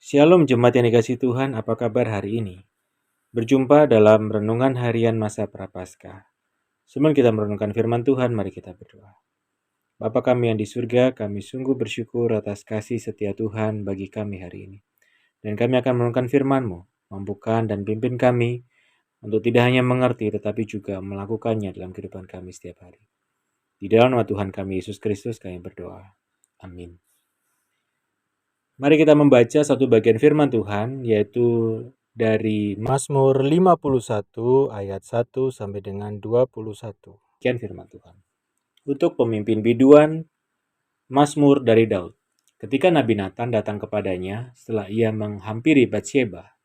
Shalom jemaat yang dikasihi Tuhan, apa kabar hari ini? Berjumpa dalam renungan harian masa Prapaskah. Sebelum kita merenungkan firman Tuhan, mari kita berdoa. Bapa kami yang di surga, kami sungguh bersyukur atas kasih setia Tuhan bagi kami hari ini. Dan kami akan merenungkan firman-Mu, mampukan dan pimpin kami untuk tidak hanya mengerti tetapi juga melakukannya dalam kehidupan kami setiap hari. Di dalam nama Tuhan kami Yesus Kristus kami berdoa. Amin. Mari kita membaca satu bagian firman Tuhan, yaitu dari Mazmur 51 ayat 1 sampai dengan 21. Sekian firman Tuhan. Untuk pemimpin biduan, Mazmur dari Daud. Ketika Nabi Nathan datang kepadanya setelah ia menghampiri Batsheba,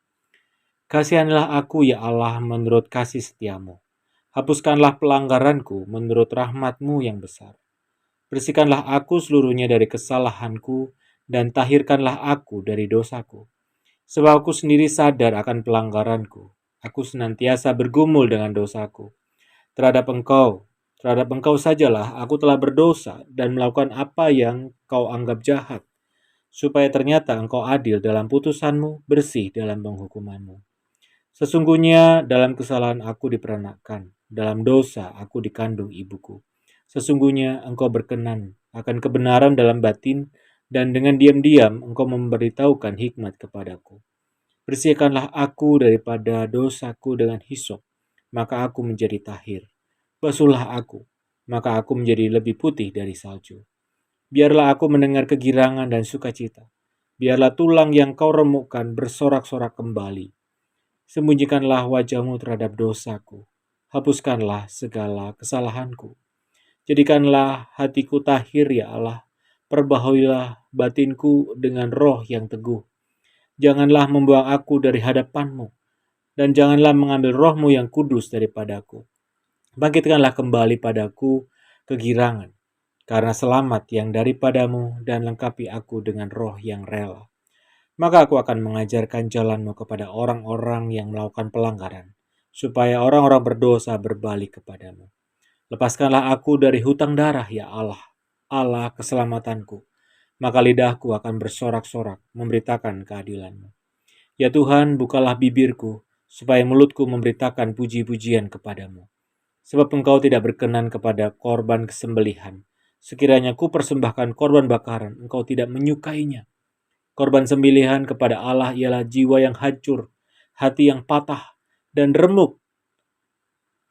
"Kasihanilah aku ya Allah menurut kasih setiamu. Hapuskanlah pelanggaranku menurut rahmat-Mu yang besar. Bersihkanlah aku seluruhnya dari kesalahanku dan tahirkanlah aku dari dosaku. Sebab aku sendiri sadar akan pelanggaranku. Aku senantiasa bergumul dengan dosaku. Terhadap engkau sajalah aku telah berdosa dan melakukan apa yang kau anggap jahat, supaya ternyata engkau adil dalam putusanmu, bersih dalam penghukumanmu. Sesungguhnya dalam kesalahan aku diperanakkan, dalam dosa aku dikandung ibuku. Sesungguhnya engkau berkenan akan kebenaran dalam batin, dan dengan diam-diam engkau memberitahukan hikmat kepadaku. Bersihkanlah aku daripada dosaku dengan hisop, maka aku menjadi tahir. Basuhlah aku, maka aku menjadi lebih putih dari salju. Biarlah aku mendengar kegirangan dan sukacita. Biarlah tulang yang kau remukkan bersorak-sorak kembali. Sembunyikanlah wajahmu terhadap dosaku. Hapuskanlah segala kesalahanku. Jadikanlah hatiku tahir ya Allah. Perbaharuilah batinku dengan roh yang teguh. Janganlah membuang aku dari hadapan-Mu, dan janganlah mengambil roh-Mu yang kudus daripadaku. Bangkitkanlah kembali padaku kegirangan, karena selamat yang daripadamu, dan lengkapi aku dengan roh yang rela. Maka aku akan mengajarkan jalan-Mu kepada orang-orang yang melakukan pelanggaran, supaya orang-orang berdosa berbalik kepadamu. Lepaskanlah aku dari hutang darah, ya Allah, Allah keselamatanku. Maka lidahku akan bersorak-sorak memberitakan keadilan-Mu. Ya Tuhan, bukalah bibirku, supaya mulutku memberitakan puji-pujian kepadamu. Sebab Engkau tidak berkenan kepada korban kesembelihan. Sekiranya ku persembahkan korban bakaran, Engkau tidak menyukainya. Korban sembelihan kepada Allah ialah jiwa yang hancur, hati yang patah, dan remuk.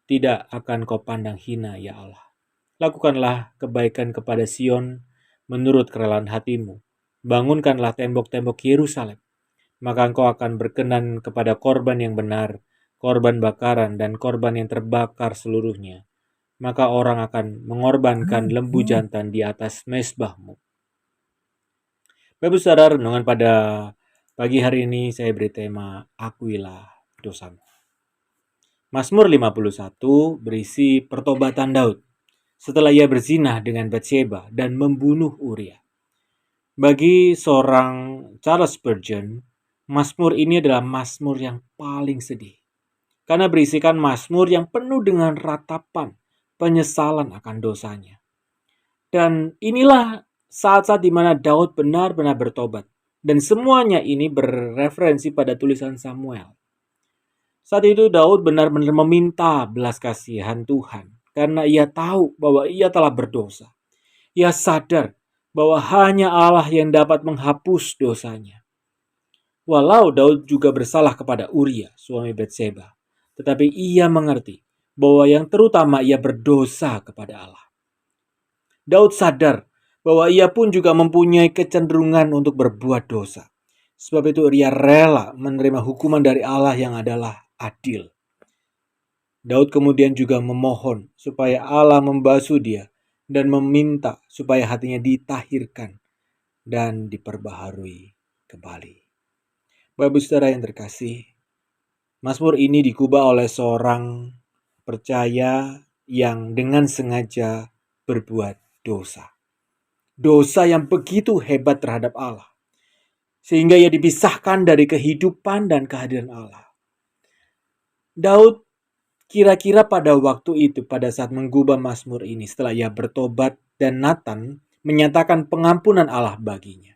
Tidak akan kau pandang hina, ya Allah. Lakukanlah kebaikan kepada Sion menurut kerelaan hatimu. Bangunkanlah tembok-tembok Yerusalem. Maka engkau akan berkenan kepada korban yang benar, korban bakaran, dan korban yang terbakar seluruhnya. Maka orang akan mengorbankan lembu jantan di atas mezbahmu. Bapak Saudara, renungan pada pagi hari ini saya beri tema Akuilah dosamu. Mazmur 51 berisi pertobatan Daud setelah ia berzinah dengan Batsheba dan membunuh Uria. Bagi seorang Charles Spurgeon, Mazmur ini adalah Mazmur yang paling sedih, karena berisikan Mazmur yang penuh dengan ratapan, penyesalan akan dosanya. Dan inilah saat-saat di mana Daud benar-benar bertobat. Dan semuanya ini berreferensi pada tulisan Samuel. Saat itu Daud benar-benar meminta belas kasihan Tuhan, karena ia tahu bahwa ia telah berdosa. Ia sadar bahwa hanya Allah yang dapat menghapus dosanya. Walau Daud juga bersalah kepada Uria, suami Batsheba, tetapi ia mengerti bahwa yang terutama ia berdosa kepada Allah. Daud sadar bahwa ia pun juga mempunyai kecenderungan untuk berbuat dosa. Sebab itu ia rela menerima hukuman dari Allah yang adalah adil. Daud kemudian juga memohon supaya Allah membasuh dia dan meminta supaya hatinya ditahirkan dan diperbaharui kembali. Bapak saudara yang terkasih, Mazmur ini dikubah oleh seorang percaya yang dengan sengaja berbuat dosa. Dosa yang begitu hebat terhadap Allah, sehingga ia dipisahkan dari kehidupan dan kehadiran Allah. Daud kira-kira pada waktu itu, pada saat menggubah Mazmur ini, setelah ia bertobat dan Nathan menyatakan pengampunan Allah baginya.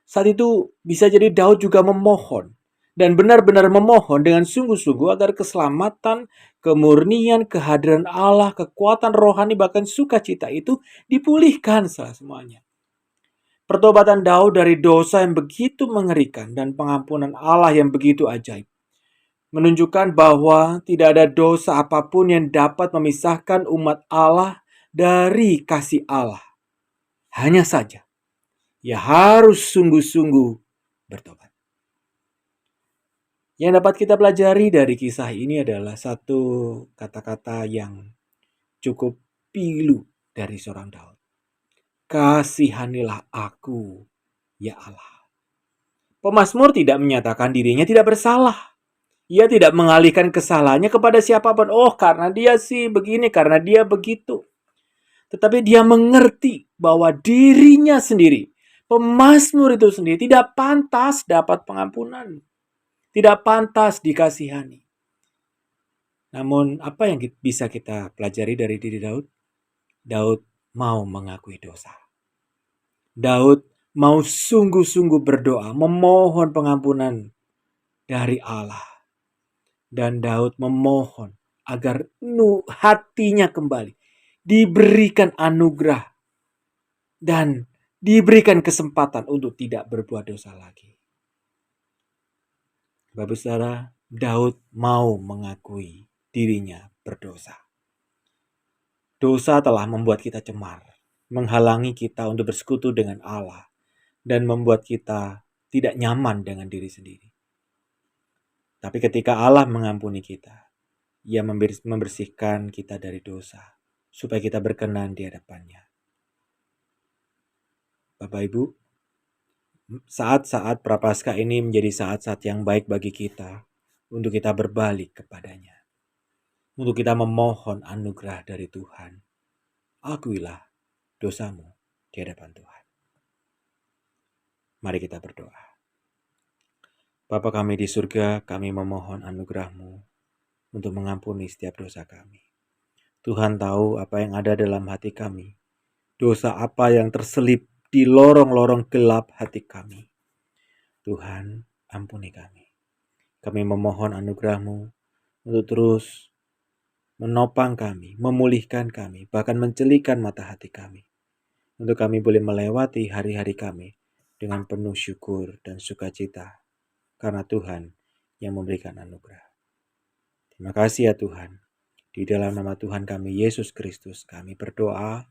Saat itu bisa jadi Daud juga memohon dan benar-benar memohon dengan sungguh-sungguh agar keselamatan, kemurnian, kehadiran Allah, kekuatan rohani, bahkan sukacita itu dipulihkan semuanya. Pertobatan Daud dari dosa yang begitu mengerikan dan pengampunan Allah yang begitu ajaib menunjukkan bahwa tidak ada dosa apapun yang dapat memisahkan umat Allah dari kasih Allah. Hanya saja, ia harus sungguh-sungguh bertobat. Yang dapat kita pelajari dari kisah ini adalah satu kata-kata yang cukup pilu dari seorang Daud. Kasihanilah aku, ya Allah. Pemazmur tidak menyatakan dirinya tidak bersalah. Ia tidak mengalihkan kesalahannya kepada siapapun. Oh, karena dia sih begini, karena dia begitu. Tetapi dia mengerti bahwa dirinya sendiri, pemazmur itu sendiri tidak pantas dapat pengampunan. Tidak pantas dikasihani. Namun apa yang bisa kita pelajari dari diri Daud? Daud mau mengakui dosa. Daud mau sungguh-sungguh berdoa, memohon pengampunan dari Allah. Dan Daud memohon agar hatinya kembali diberikan anugerah dan diberikan kesempatan untuk tidak berbuat dosa lagi. Bapak saudara, Daud mau mengakui dirinya berdosa. Dosa telah membuat kita cemar, menghalangi kita untuk bersekutu dengan Allah, dan membuat kita tidak nyaman dengan diri sendiri. Tapi ketika Allah mengampuni kita, Ia membersihkan kita dari dosa, supaya kita berkenan di hadapannya. Bapak Ibu, saat-saat Prapaskah ini menjadi saat-saat yang baik bagi kita, untuk kita berbalik kepadanya. Untuk kita memohon anugerah dari Tuhan. Akuilah dosamu di hadapan Tuhan. Mari kita berdoa. Bapa kami di surga, kami memohon anugerah-Mu untuk mengampuni setiap dosa kami. Tuhan tahu apa yang ada dalam hati kami. Dosa apa yang terselip di lorong-lorong gelap hati kami. Tuhan, ampuni kami. Kami memohon anugerah-Mu untuk terus menopang kami, memulihkan kami, bahkan mencelikan mata hati kami. Untuk kami boleh melewati hari-hari kami dengan penuh syukur dan sukacita. Karena Tuhan yang memberikan anugerah. Terima kasih ya Tuhan. Di dalam nama Tuhan kami, Yesus Kristus, kami berdoa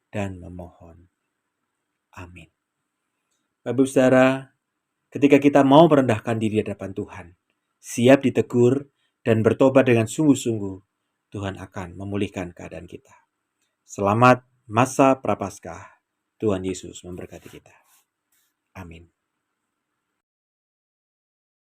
dan memohon. Amin. Bapak saudara, ketika kita mau merendahkan diri di hadapan Tuhan, siap ditegur dan bertobat dengan sungguh-sungguh, Tuhan akan memulihkan keadaan kita. Selamat masa Prapaskah. Tuhan Yesus memberkati kita. Amin.